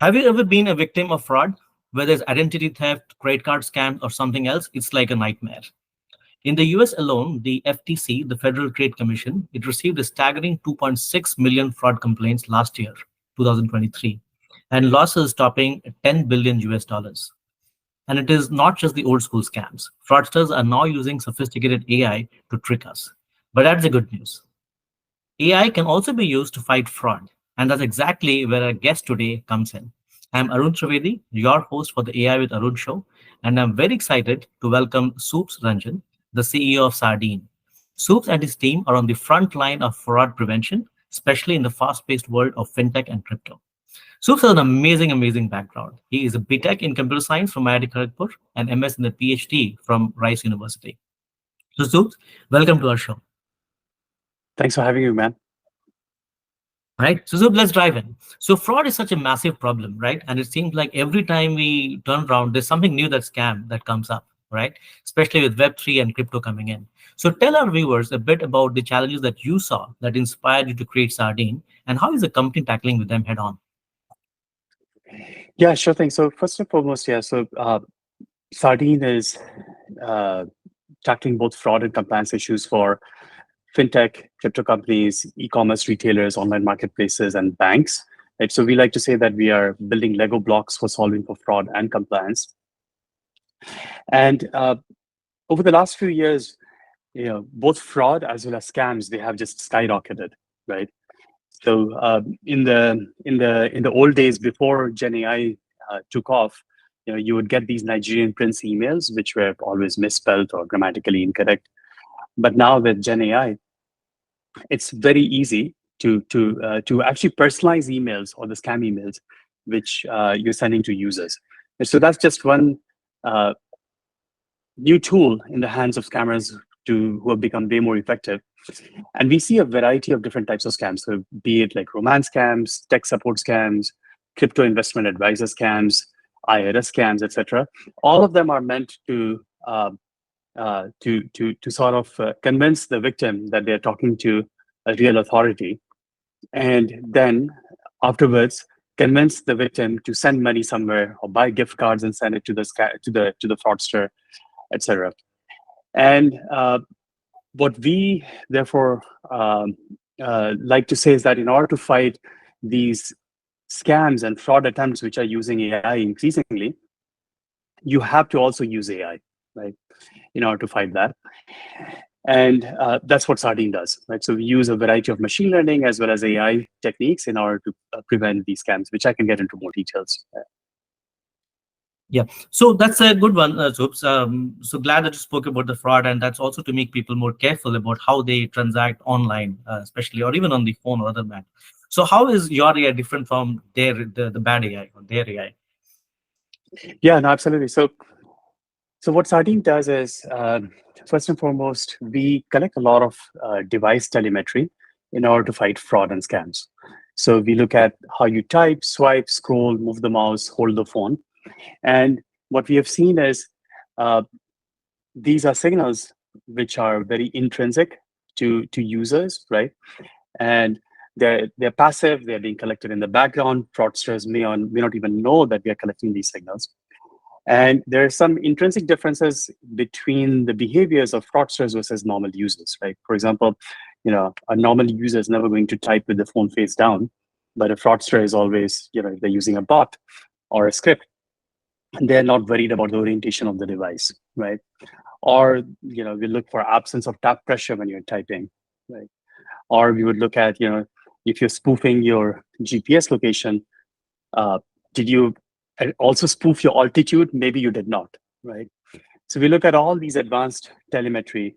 Have you ever been a victim of fraud? Whether it's identity theft, credit card scam, or something else, it's like a nightmare. In the US alone, the FTC, the Federal Trade Commission, it received a staggering 2.6 million fraud complaints last year, 2023, and losses topping 10 billion US dollars. And it is not just the old school scams. Fraudsters are now using sophisticated AI to trick us. But that's the good news. AI can also be used to fight fraud. And that's exactly where our guest today comes in. I'm Arun Trivedi, your host for the AI with Arun show, and I'm very excited to welcome Soups Ranjan, the CEO of Sardine. Soups and his team are on the front line of fraud prevention, especially in the fast-paced world of fintech and crypto. Soups has an amazing background. He is a B.Tech in computer science from IIT Kharagpur and MS in the PhD from Rice University. So Soups, welcome to our show. Thanks for having me, man. Right. So let's dive in. So fraud is such a massive problem, right? And it seems like every time we turn around, there's something new that scam that comes up, right? Especially with Web3 and crypto coming in. So tell our viewers a bit about the challenges that you saw that inspired you to create Sardine, and how is the company tackling with them head on? Yeah, sure thing. So first and foremost, Sardine is tackling both fraud and compliance issues for fintech, crypto companies, e-commerce retailers, online marketplaces, and banks. Right? So we like to say that we are building Lego blocks for solving for fraud and compliance. And over the last few years, both fraud as well as scams, they have just skyrocketed, right? So in the old days before GenAI took off, you would get these Nigerian prince emails which were always misspelled or grammatically incorrect. But now with GenAI, it's very easy to actually personalize emails or the scam emails which you're sending to users. And so that's just one new tool in the hands of scammers who have become way more effective. And we see a variety of different types of scams. So be it like romance scams, tech support scams, crypto investment advisor scams, IRS scams, etc. All of them are meant to sort of convince the victim that they're talking to a real authority, and then afterwards convince the victim to send money somewhere or buy gift cards and send it to the fraudster, etc. And what we therefore like to say is that in order to fight these scams and fraud attempts which are using AI increasingly, you have to also use AI, right, in order to fight that. And that's what Sardine does, right? So we use a variety of machine learning as well as AI techniques in order to prevent these scams, which I can get into more details. Yeah, so that's a good one, Soups. So glad that you spoke about the fraud, and that's also to make people more careful about how they transact online, especially or even on the phone or other bank. So how is your AI different from the bad AI or their AI? Yeah, no, absolutely. So what Sardine does is, first and foremost, we collect a lot of device telemetry in order to fight fraud and scams. So we look at how you type, swipe, scroll, move the mouse, hold the phone. And what we have seen is these are signals which are very intrinsic to users, right? And they're passive, they're being collected in the background. Fraudsters may not even know that we are collecting these signals. And there are some intrinsic differences between the behaviors of fraudsters versus normal users, right? For example, a normal user is never going to type with the phone face down, but a fraudster is always, if they're using a bot or a script, and they're not worried about the orientation of the device, right? Or, we look for absence of tap pressure when you're typing, right? Or we would look at, if you're spoofing your GPS location, did you also spoof your altitude? Maybe you did not, right? So we look at all these advanced telemetry,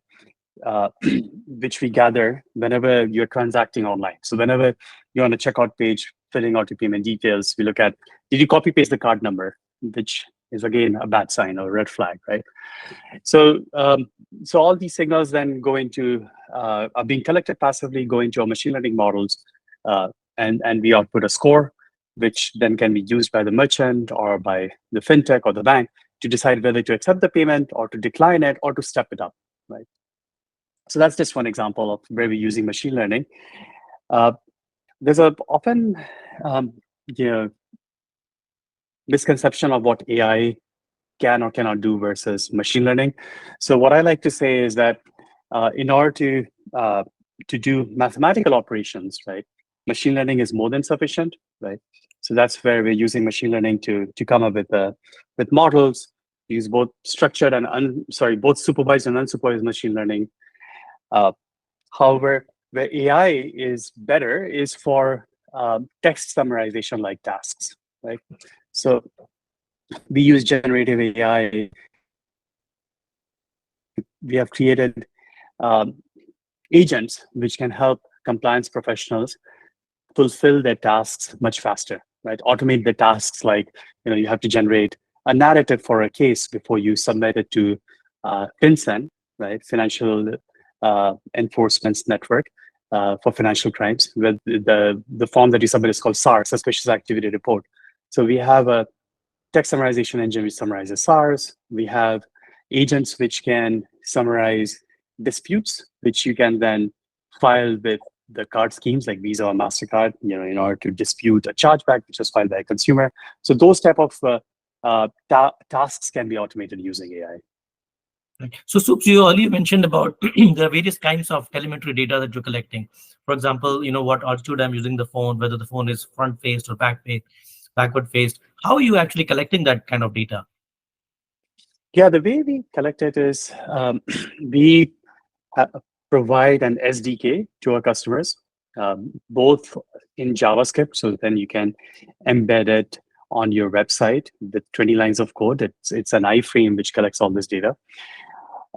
which we gather whenever you're transacting online. So whenever you're on a checkout page, filling out your payment details, we look at, did you copy paste the card number, which is again a bad sign or a red flag, right? So all these signals then are being collected passively, go into our machine learning models, and we output a score, which then can be used by the merchant or by the fintech or the bank to decide whether to accept the payment or to decline it or to step it up, right? So that's just one example of where we're using machine learning. There's often misconception of what AI can or cannot do versus machine learning. So what I like to say is that in order to do mathematical operations, right, machine learning is more than sufficient, right? So that's where we're using machine learning to come up with models, use both structured and both supervised and unsupervised machine learning. Uh, However, where AI is better is for text summarization like tasks, right? So we use generative AI. We have created agents which can help compliance professionals fulfill their tasks much faster, right? Automate the tasks like, you have to generate a narrative for a case before you submit it to FinCEN, right? Financial Enforcement Network for financial crimes. With the form that you submit is called SAR, Suspicious Activity Report. So we have a text summarization engine which summarizes SARs. We have agents which can summarize disputes, which you can then file with the card schemes like Visa or MasterCard, in order to dispute a chargeback which was filed by a consumer. So those type of tasks can be automated using AI. Right. So, Sups, you earlier mentioned about the various kinds of telemetry data that you're collecting. For example, what altitude I'm using the phone, whether the phone is front faced or backward faced. How are you actually collecting that kind of data? Yeah, the way we collect it is we provide an SDK to our customers, both in JavaScript, so then you can embed it on your website with 20 lines of code. It's an iframe which collects all this data.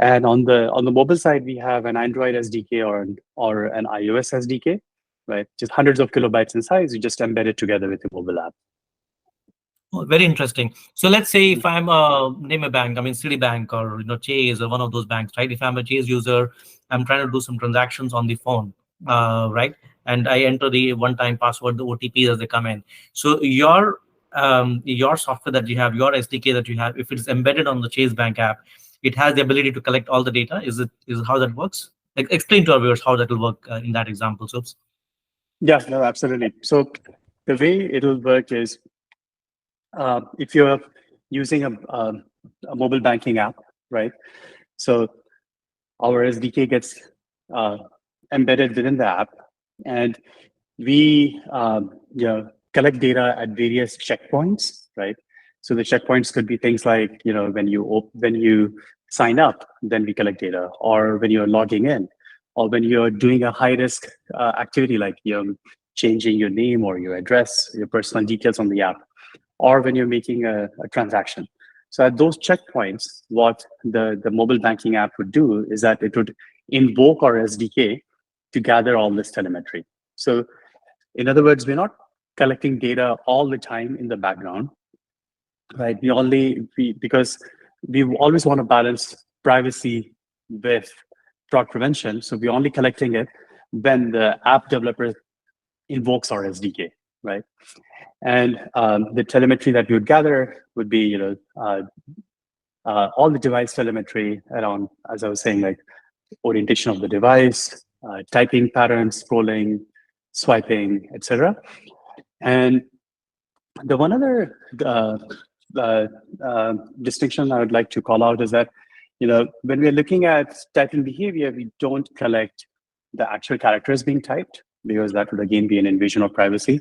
And on the mobile side, we have an Android SDK or an iOS SDK, right? Just hundreds of kilobytes in size. You just embed it together with the mobile app. Oh, very interesting. So let's say if I'm name a bank, I mean Citibank or Chase or one of those banks, right? If I'm a Chase user, I'm trying to do some transactions on the phone, right? And I enter the one-time password, the OTPs as they come in. So your software that you have, your SDK that you have, if it's embedded on the Chase Bank app, it has the ability to collect all the data. Is it how that works? Like, explain to our viewers how that will work in that example, so. Yeah, no, absolutely. So the way it'll work is if you're using a mobile banking app, right? So our SDK gets embedded within the app, and we collect data at various checkpoints, right? So the checkpoints could be things like when you sign up, then we collect data, or when you're logging in, or when you're doing a high risk activity like changing your name or your address, your personal details on the app, or when you're making a transaction. So at those checkpoints, what the mobile banking app would do is that it would invoke our SDK to gather all this telemetry. So in other words, we're not collecting data all the time in the background, right? Because we always want to balance privacy with fraud prevention. So we're only collecting it when the app developer invokes our SDK, right? And the telemetry that we would gather would be, all the device telemetry around, as I was saying, like orientation of the device, typing patterns, scrolling, swiping, etc. And the one other distinction I would like to call out is that, when we're looking at typing behavior, we don't collect the actual characters being typed, because that would again be an invasion of privacy.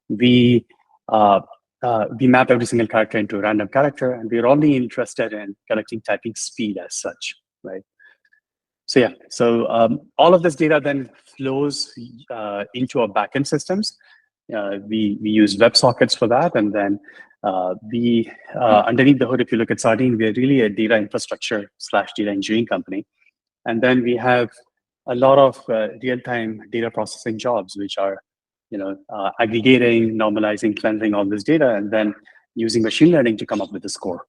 We map every single character into a random character, and we're only interested in collecting typing speed as such, right? So yeah, so all of this data then flows into our backend systems. We use WebSockets for that, and then underneath the hood, if you look at Sardine, we're really a data infrastructure / data engineering company, and then we have a lot of real-time data processing jobs, which are aggregating, normalizing, cleansing all this data, and then using machine learning to come up with the score.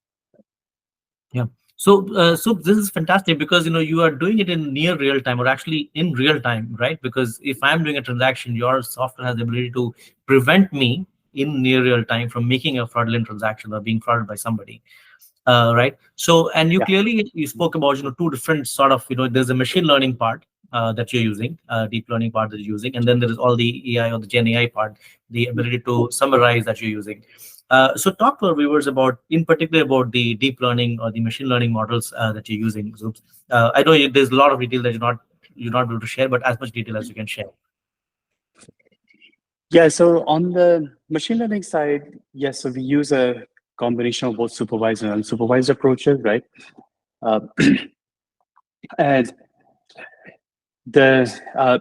Yeah. So this is fantastic because you are doing it in near real time, or actually in real time, right? Because if I'm doing a transaction, your software has the ability to prevent me in near real time from making a fraudulent transaction or being frauded by somebody, right? So, and you clearly you spoke about two different sort of there's a machine learning part that you're using, deep learning part that you're using, and then there is all the AI or the Gen AI part, the ability to summarize that you're using. So talk to our viewers about, in particular, about the deep learning or the machine learning models that you're using. So I know there's a lot of detail that you're not able to share, but as much detail as you can share. Yeah, so on the machine learning side, yes, so we use a combination of both supervised and unsupervised approaches, right? Uh, and the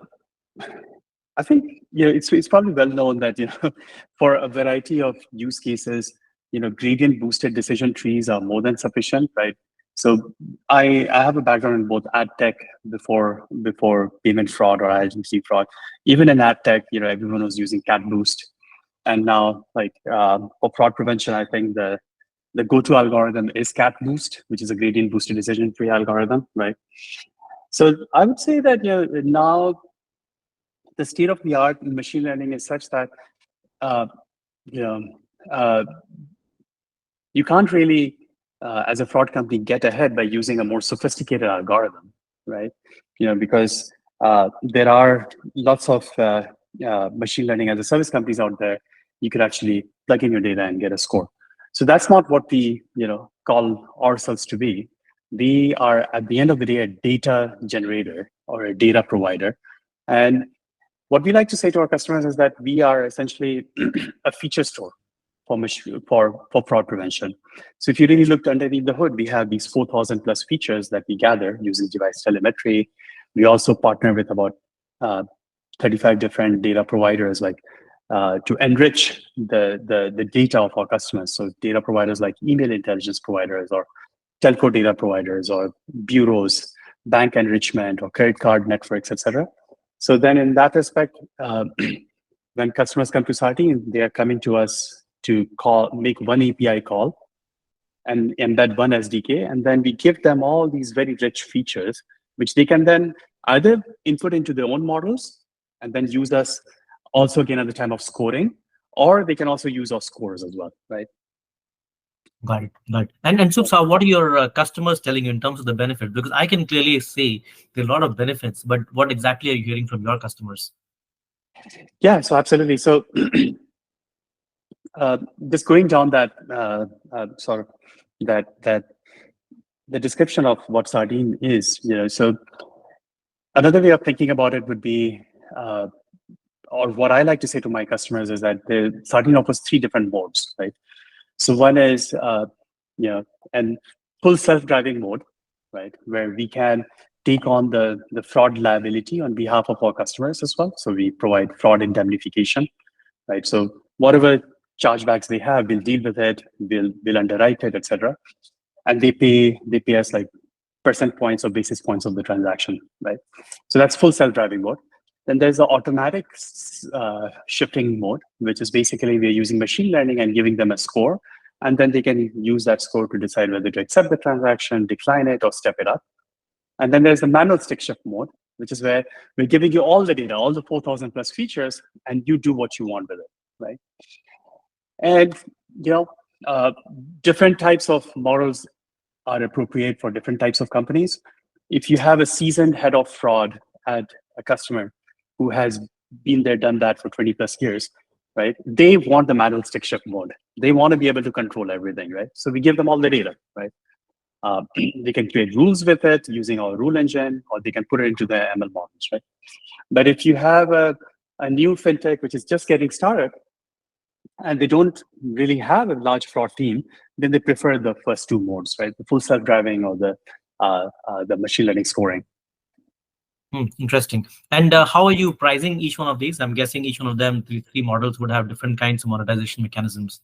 I think it's probably well known that for a variety of use cases, gradient boosted decision trees are more than sufficient, right? So I have a background in both ad tech before payment fraud or identity fraud. Even in ad tech, everyone was using cat boost, and now for fraud prevention, I think the go-to algorithm is cat boost, which is a gradient boosted decision tree algorithm, right? So I would say that now the state of the art in machine learning is such that uh, you know uh, you can't really, as a fraud company, get ahead by using a more sophisticated algorithm, right? Because there are lots of machine learning as a service companies out there. You could actually plug in your data and get a score. So that's not what we call ourselves to be. We are, at the end of the day, a data generator or a data provider. And what we like to say to our customers is that we are essentially a feature store for fraud prevention. So if you really looked underneath the hood, we have these 4,000 plus features that we gather using device telemetry. We also partner with about 35 different data providers, to enrich the data of our customers. So data providers like email intelligence providers or telco data providers or bureaus, bank enrichment or credit card networks, etc. So then in that respect, when customers come to Sardine, they are coming to us to make one API call and embed one SDK. And then we give them all these very rich features, which they can then either input into their own models and then use us also again at the time of scoring, or they can also use our scores as well, right? Got it. Got it. And so what are your customers telling you in terms of the benefit? Because I can clearly say there are a lot of benefits, but what exactly are you hearing from your customers? Yeah, so absolutely. So just going down that sort of that the description of what Sardine is, so another way of thinking about it would be, or what I like to say to my customers is that the Sardine offers three different modes, right? So one is, and full self-driving mode, right, where we can take on the fraud liability on behalf of our customers as well. So we provide fraud indemnification, right? So whatever chargebacks they have, we'll deal with it, we'll underwrite it, etc. And they pay us like percent points or basis points of the transaction, right? So that's full self-driving mode. Then there's the automatic shifting mode, which is basically we're using machine learning and giving them a score, and then they can use that score to decide whether to accept the transaction, decline it, or step it up. And then there's the manual stick shift mode, which is where we're giving you all the data, all the 4,000 plus features, and you do what you want with it, right? And different types of models are appropriate for different types of companies. If you have a seasoned head of fraud at a customer who has been there, done that for 20 plus years, right? They want the manual stick shift mode. They want to be able to control everything, right? So we give them all the data, right? They can create rules with it using our rule engine, or they can put it into their ML models, right? But if you have a new fintech which is just getting started, and they don't really have a large fraud team, then they prefer the first two modes, right? The full self-driving or the machine learning scoring. Interesting. And how are you pricing each one of these? I'm guessing each one of them, the three models, would have different kinds of monetization mechanisms.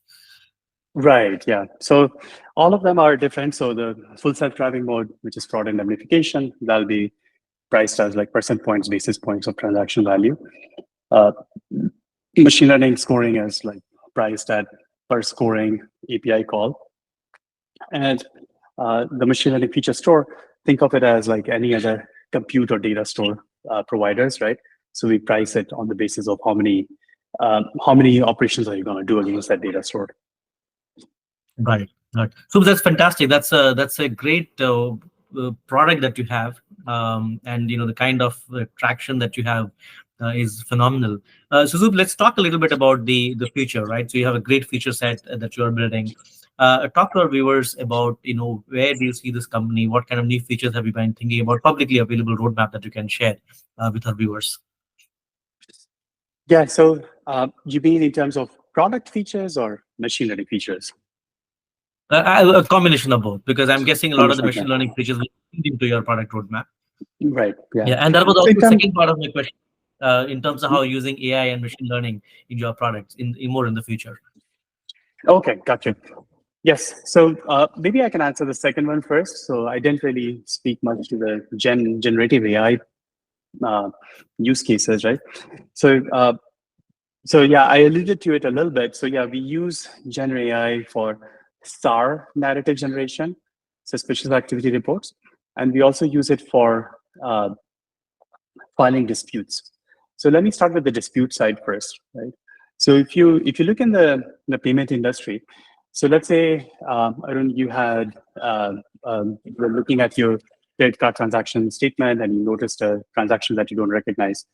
Right, yeah. So all of them are different. So the full self-driving mode, which is fraud indemnification, that'll be priced as like percent points, basis points of transaction value. Machine learning scoring is like priced at per scoring API call. And the machine learning feature store, think of it as like any other compute or data store providers, right? So we price it on the basis of how many operations are you going to do against that data store. Right. Right. So that's fantastic. That's a great product that you have, and the kind of traction that you have is phenomenal. So Zoop, let's talk a little bit about the future, right? So you have a great feature set that you are building. Talk to our viewers about, where do you see this company? What kind of new features have you been thinking about? Publicly available roadmap that you can share with our viewers. Yeah. So you mean in terms of product features or machine learning features? A combination of both, because I'm guessing a lot of the Combination of machine them. learning features will feed into your product roadmap. Right. Yeah. Yeah, and that was So also in the terms, second part of my question, in terms of how you're using AI and machine learning in your products in more in the future. okay, gotcha. Yes. So maybe I can answer the second one first. So I didn't really speak much to the generative AI uh, use cases, right? So so yeah, I alluded to it a little bit. So yeah, we use Gen AI for SAR narrative generation, suspicious activity reports, and we also use it for filing disputes. So let me start with the dispute side first, right? So if you look in the payment industry, so let's say Arun, you were looking at your credit card transaction statement and you noticed a transaction that you don't recognize.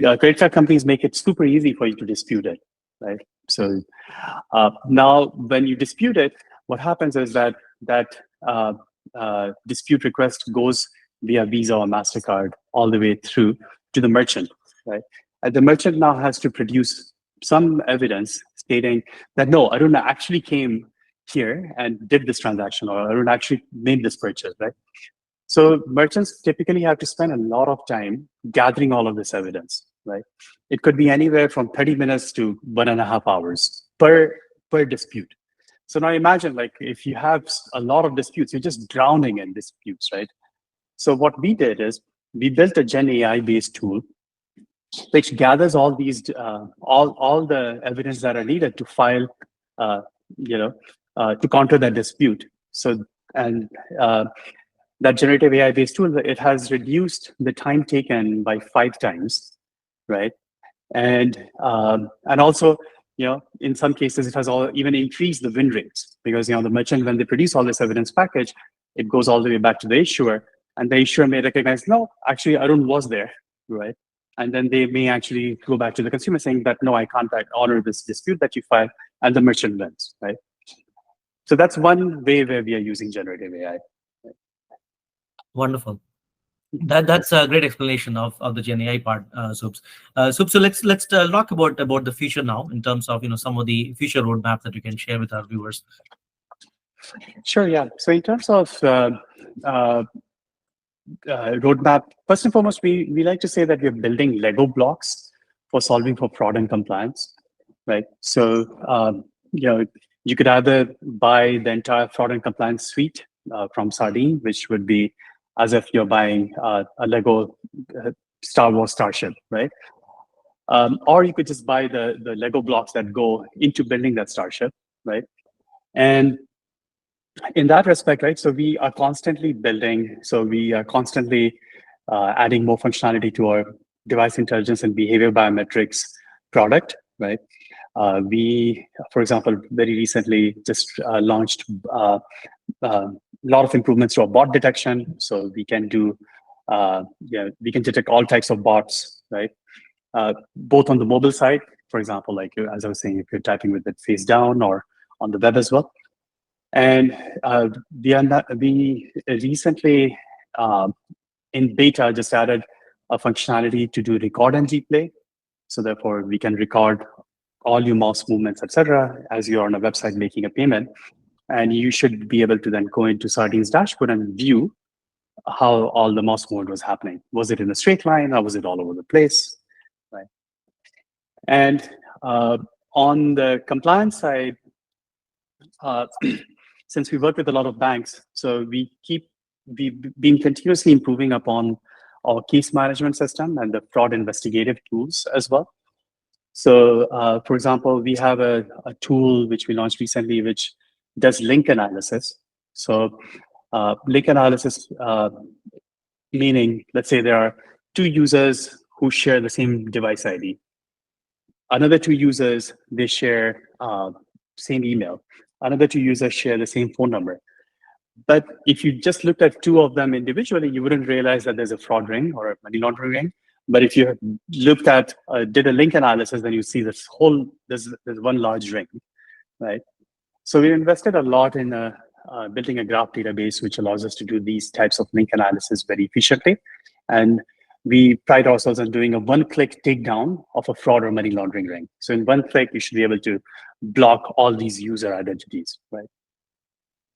Credit card companies make it super easy for you to dispute it, right? So now, when you dispute it, what happens is that uh, dispute request goes via Visa or Mastercard all the way through to the merchant, right? And the merchant now has to produce some evidence stating that no, Arun actually came here and did this transaction, or Arun actually made this purchase, right? So merchants typically have to spend a lot of time gathering all of this evidence, right? It could be anywhere from 30 minutes to 1.5 hours per dispute. So now imagine, like, if you have a lot of disputes, you're just drowning in disputes, right? So what we did is we built a Gen AI based tool which gathers all these all the evidence that are needed to file, uh, to counter that dispute. So and that generative AI based tool, it has reduced the time taken by 5 times, right? And also, in some cases, it has even increased the win rates because the merchant, when they produce all this evidence package, it goes all the way back to the issuer, and the issuer may recognize, no, actually, Arun was there, right? And then they may actually go back to the consumer saying that no, I can't honor this dispute that you filed, and the merchant wins, right? So that's one way where we are using generative AI. Wonderful. That's a great explanation of the Gen AI part, Subs. So let's talk about the future now in terms of some of the future roadmaps that you can share with our viewers. Sure, yeah. So in terms of uh, roadmap, first and foremost, we like to say that we're building Lego blocks for solving for fraud and compliance, right? So you could either buy the entire fraud and compliance suite from Sardine, which would be as if you're buying a Lego Star Wars starship, right? Or you could just buy the Lego blocks that go into building that starship, right? And in that respect, right, so we are constantly building, so we are constantly adding more functionality to our device intelligence and behavior biometrics product, right? We, for example, very recently just launched a lot of improvements to our bot detection. So we can we can detect all types of bots, right? Both on the mobile side, for example, like as I was saying, if you're typing with it face down, or on the web as well. And we recently in beta just added a functionality to do record and replay. So therefore, we can record all your mouse movements, etc., as you're on a website making a payment. And you should be able to then go into Sardine's dashboard and view how all the mouse movement was happening. Was it in a straight line, or was it all over the place? Right. And on the compliance side, uh, since we work with a lot of banks, so we've been continuously improving upon our case management system and the fraud investigative tools as well. So, for example, we have a tool which we launched recently, which does link analysis. So, link analysis, meaning, let's say there are two users who share the same device ID. Another two users, they share same email. Another two users share the same phone number. But if you just looked at two of them individually, you wouldn't realize that there's a fraud ring or a money laundering ring. But if you looked at did a link analysis, then you see there's one large ring, right? So we invested a lot in building a graph database, which allows us to do these types of link analysis very efficiently. And we pride ourselves on doing a one-click takedown of a fraud or money laundering ring. So in one click, you should be able to block all these user identities, right?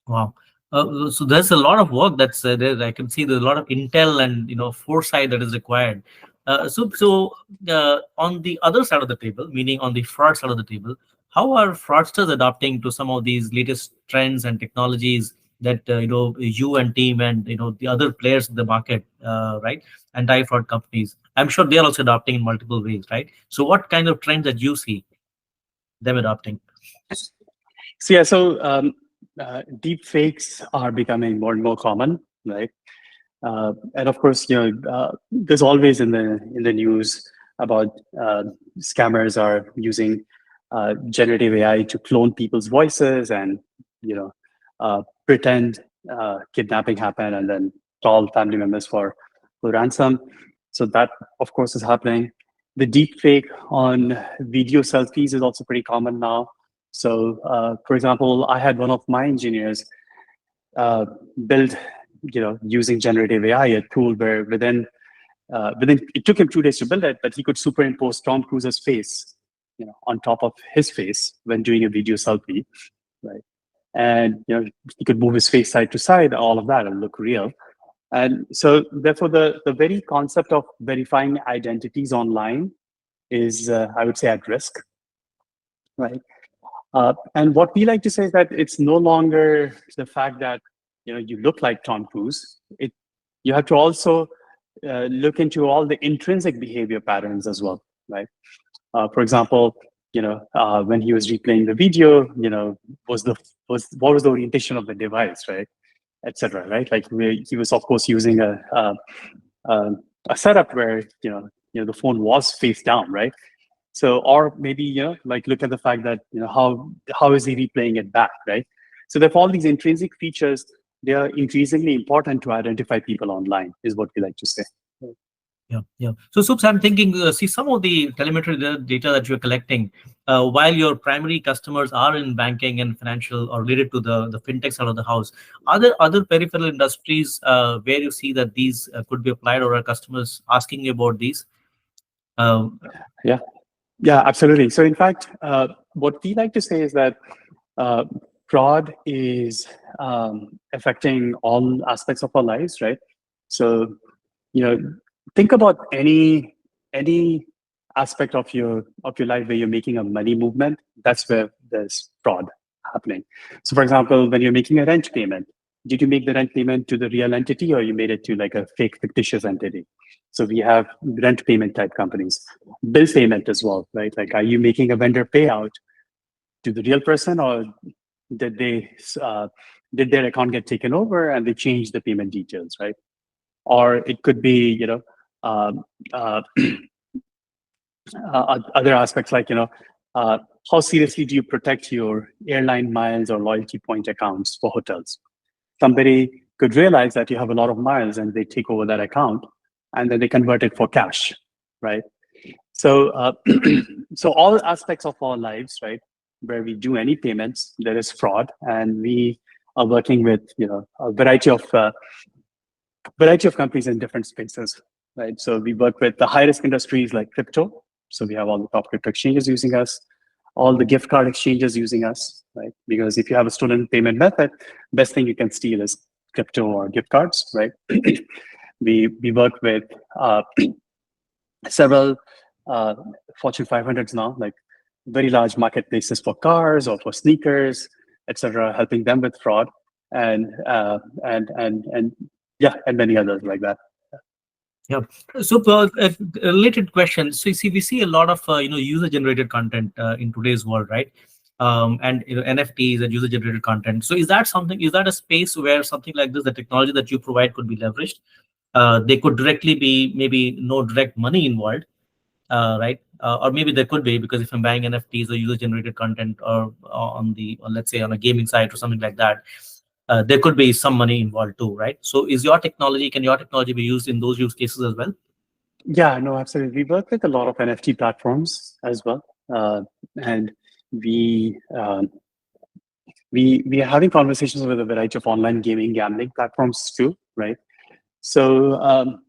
Wow. So there's a lot of work that's there. I can see there's a lot of intel and foresight that is required. On the other side of the table, meaning on the fraud side of the table, how are fraudsters adapting to some of these latest trends and technologies that you and team and the other players in the market, right? Anti-fraud companies. I'm sure they are also adapting in multiple ways, right? So what kind of trends that you see them adopting? So yeah, deep fakes are becoming more and more common, right? And of course, there's always in the news about scammers are using generative AI to clone people's voices and pretend kidnapping happened and then call family members for ransom. So that, of course, is happening. The deep fake on video selfies is also pretty common now. So, for example, I had one of my engineers build, using generative AI, a tool where within it took him 2 days to build it, but he could superimpose Tom Cruise's face, on top of his face when doing a video selfie, right? And he could move his face side to side, all of that, and look real. And so, therefore, the very concept of verifying identities online is, I would say, at risk, right? And what we like to say is that it's no longer the fact that you look like Tom Cruise. You have to also look into all the intrinsic behavior patterns as well, right? For example, when he was replaying the video, what was the orientation of the device, right, etc. Right? Like he was of course using a setup where the phone was face down, right? So, or maybe like look at the fact that how is he replaying it back, right? So, therefore, all these intrinsic features, they are increasingly important to identify people online, is what we like to say. Yeah. So, Subs, I'm thinking, see, some of the telemetry data that you're collecting, while your primary customers are in banking and financial or related to the fintech side of the house, are there other peripheral industries where you see that these could be applied, or are customers asking you about these? Yeah, absolutely. So, in fact, what we like to say is that fraud is affecting all aspects of our lives, right? So, think about any aspect of your life where you're making a money movement. That's where there's fraud happening. So, for example, when you're making a rent payment, did you make the rent payment to the real entity, or you made it to like a fake fictitious entity? So we have rent payment type companies, bill payment as well, right? Like, are you making a vendor payout to the real person, or did did their account get taken over and they changed the payment details, right? Or it could be, um, uh, other aspects like, how seriously do you protect your airline miles or loyalty point accounts for hotels? Somebody could realize that you have a lot of miles and they take over that account and then they convert it for cash, right? So, so all aspects of our lives, right, where we do any payments, there is fraud, and we are working with a variety of companies in different spaces, right? So we work with the high risk industries like crypto. So we have all the top crypto exchanges using us, all the gift card exchanges using us, right? Because if you have a stolen payment method, best thing you can steal is crypto or gift cards, right? we work with several Fortune 500s now, like very large marketplaces for cars or for sneakers, etc., helping them with fraud and many others like that. Yeah. So, a related question. So, you see, we see a lot of user-generated content in today's world, right? And NFTs and user-generated content. So, is that something? Is that a space where something like this, the technology that you provide, could be leveraged? They could directly be maybe no direct money involved, right? Or maybe there could be, because if I'm buying NFTs or user-generated content, or let's say on a gaming site or something like that, there could be some money involved too, right? So can your technology be used in those use cases as well? Yeah, no, absolutely. We work with a lot of NFT platforms as well, and we um, we are having conversations with a variety of online gaming gambling platforms too, right? So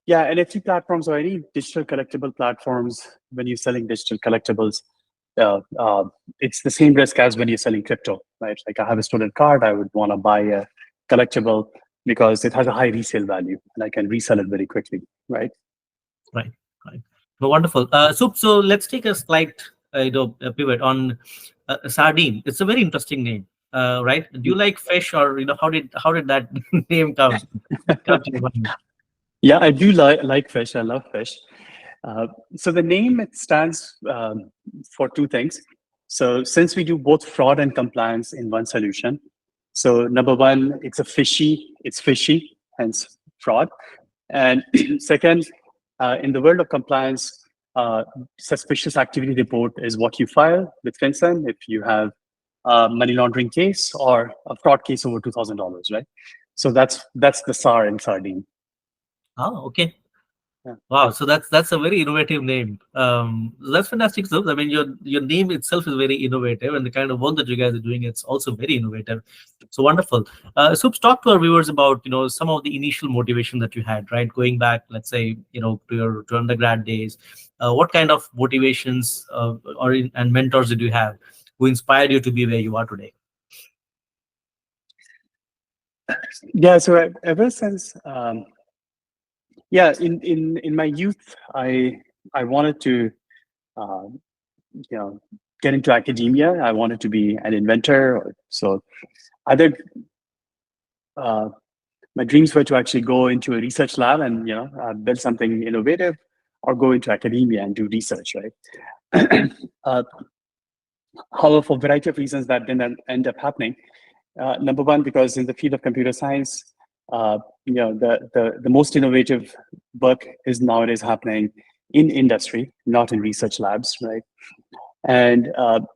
yeah, NFT platforms or any digital collectible platforms, when you're selling digital collectibles, uh, uh, it's the same risk as when you're selling crypto, right? Like I have a stolen card, I would want to buy a collectible because it has a high resale value and I can resell it very quickly, right? Right, right. Well, wonderful. So let's take a slight, pivot on sardine. It's a very interesting name, right? Do you like fish, or how did that name come to your mind? Yeah, I do like fish. I love fish. Uh, so the name it stands for two things. So since we do both fraud and compliance in one solution, so number one, it's fishy, hence fraud. And second, in the world of compliance, suspicious activity report is what you file with FinCEN if you have a money laundering case or a fraud case over $2,000, right? So that's the SAR in Sardine. Oh, okay. Yeah. Wow, so that's a very innovative name. That's fantastic stuff. I mean, your name itself is very innovative, and the kind of work that you guys are doing, it's also very innovative. So wonderful. Soups, talk to our viewers about some of the initial motivation that you had, right? Going back, let's say, to your undergrad days. What kind of motivations and mentors did you have who inspired you to be where you are today? Yeah. So ever since, yeah, in my youth, I wanted to, uh, you know, get into academia. I wanted to be an inventor. So either uh, my dreams were to actually go into a research lab and build something innovative, or go into academia and do research, right? uh, However, for a variety of reasons, that didn't end up happening. Number one, because in the field of computer science, the most innovative work is nowadays happening in industry, not in research labs, right? And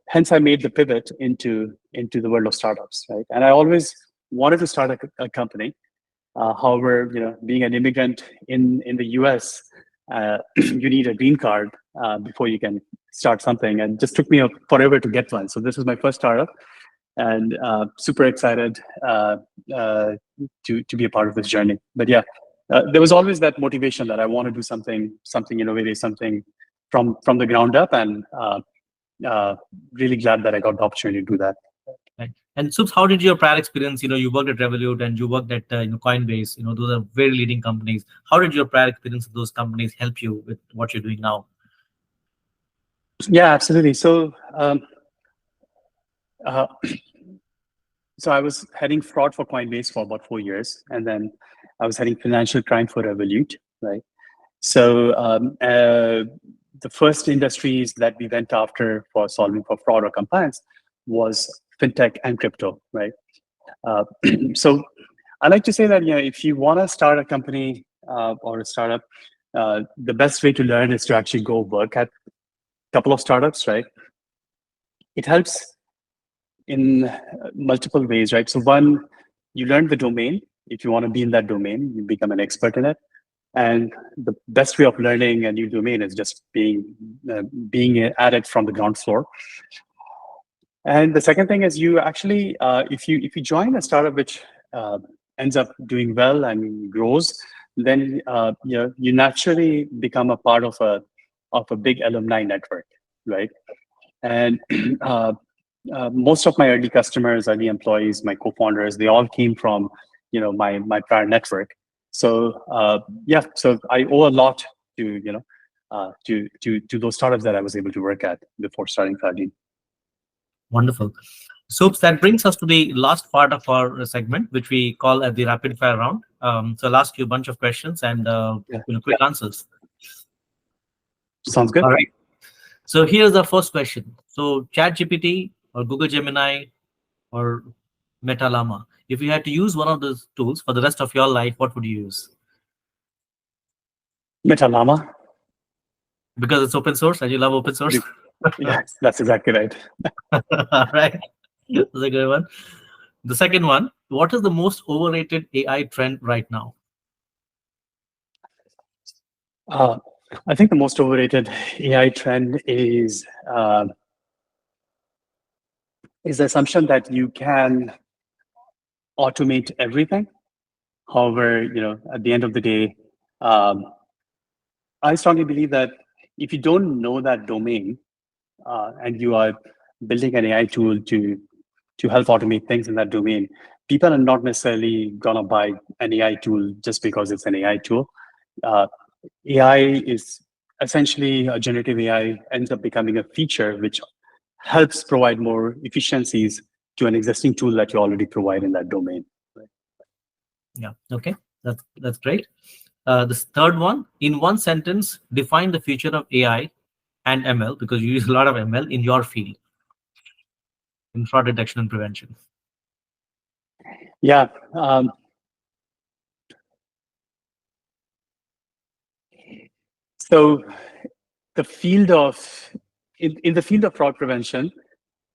hence, I made the pivot into the world of startups, right? And I always wanted to start a company. However, being an immigrant in the U.S., you need a green card before you can start something, and it just took me forever to get one. So this is my first startup, and super excited to be a part of this journey. But yeah, there was always that motivation that I want to do something innovative, something from the ground up, and uh, really glad that I got the opportunity to do that. Right. And Subs, how did your prior experience? You worked at Revolut and you worked at Coinbase. Those are very leading companies. How did your prior experience at those companies help you with what you're doing now? Yeah, absolutely. Uh, so I was heading fraud for Coinbase for about 4 years, and then I was heading financial crime for Revolut, right? So the first industries that we went after for solving for fraud or compliance was fintech and crypto, right? Uh, so I like to say that if you want to start a company or a startup, the best way to learn is to actually go work at a couple of startups, right? It helps in multiple ways, right? So one, you learn the domain. If you want to be in that domain, you become an expert in it. And the best way of learning a new domain is just being at it from the ground floor. And the second thing is you actually, if you join a startup which ends up doing well and grows, then you naturally become a part of a big alumni network, right? And most of my early customers, early employees, my co-founders, they all came from my prior network. So yeah, so I owe a lot to to those startups that I was able to work at before starting Sardine. Wonderful. Subs, that brings us to the last part of our segment, which we call the rapid fire round. So I'll ask you a bunch of questions and Yeah, quick answers. sounds good. All right. So here's the first question. So ChatGPT or Google Gemini or Meta Llama. If you had to use one of those tools for the rest of your life, what would you use? Metalama. Because it's open source and you love open source. Yes, that's exactly right. All right. That's a good one. The second one, what is the most overrated AI trend right now? Uh, I think the most overrated AI trend is the assumption that you can automate everything. However, at the end of the day, um, I strongly believe that if you don't know that domain and you are building an AI tool to help automate things in that domain, people are not necessarily gonna buy an AI tool just because it's an AI tool. Uh, AI is essentially a generative AI ends up becoming a feature which helps provide more efficiencies to an existing tool that you already provide in that domain. Right? Yeah. Okay. That's great. This third one, in one sentence, define the future of AI and ML, because you use a lot of ML in your field, in fraud detection and prevention. Yeah. So the field of in the field of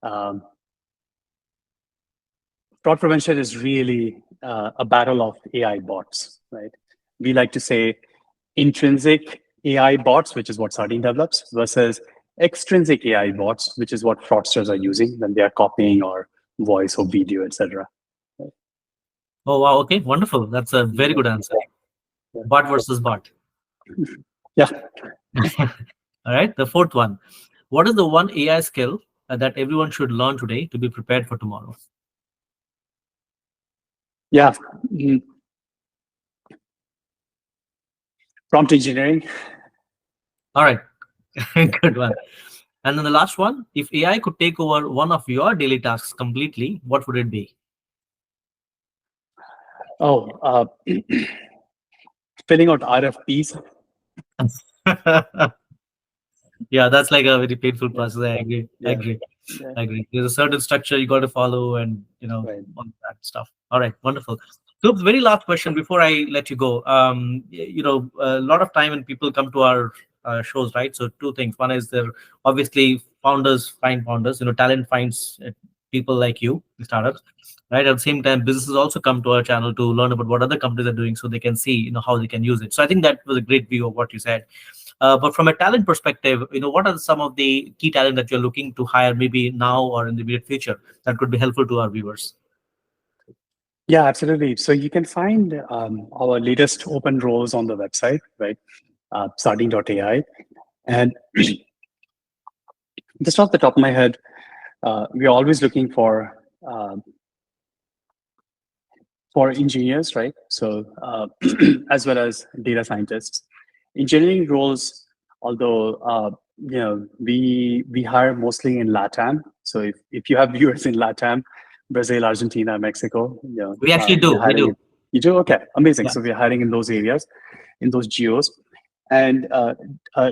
um, fraud prevention is really a battle of AI bots, right? We like to say intrinsic AI bots, which is what Sardine develops, versus extrinsic AI bots, which is what fraudsters are using when they are copying or voice or video, etc. Oh, wow. Okay. Wonderful. That's a very good answer. Bot versus bot. Yeah. All right. The fourth one. What is the one AI skill that everyone should learn today to be prepared for tomorrow? Yeah. Mm. Prompt engineering. All right. Good one. And then the last one, if AI could take over one of your daily tasks completely, what would it be? Oh, filling out RFPs. Yeah, that's like a very painful Yeah. process. I agree. I Yeah. agree. Yeah. I agree. There's a certain structure you got to follow, and Right. all that stuff. All right, wonderful. So, the very last question before I let you go. A lot of time when people come to our shows, right? So, two things. One is they're obviously founders find founders. Talent finds people like you, the startups, right? At the same time, businesses also come to our channel to learn about what other companies are doing, so they can see, how they can use it. So, I think that was a great view of what you said. But from a talent perspective, what are some of the key talent that you're looking to hire, maybe now or in the immediate future, that could be helpful to our viewers? Yeah, absolutely. So you can find our latest open roles on the website, right? Sardine.ai. And just off the top of my head, we're always looking for engineers, right? So as well as data scientists. Engineering roles, although we hire mostly in LATAM. So if you have viewers in LATAM, Brazil, Argentina, Mexico, We actually we're do. We hiring do. in. You do? Okay, amazing. Yeah. So we're hiring in those areas, in those geos. And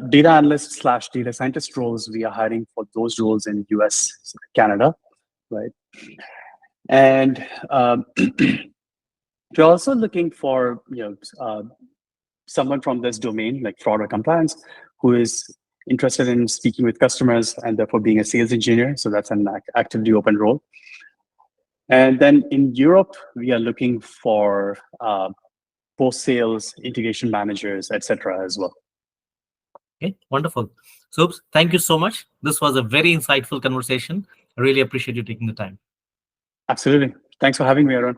data analyst slash data scientist roles, we are hiring for those roles in US, Canada, right? And we're also looking for someone from this domain, like fraud or compliance, who is interested in speaking with customers and therefore being a sales engineer. So that's an actively open role. And then in Europe, we are looking for post-sales integration managers, etc. as well. Okay, wonderful. So, thank you so much. This was a very insightful conversation. I really appreciate you taking the time. Absolutely. Thanks for having me, Aaron.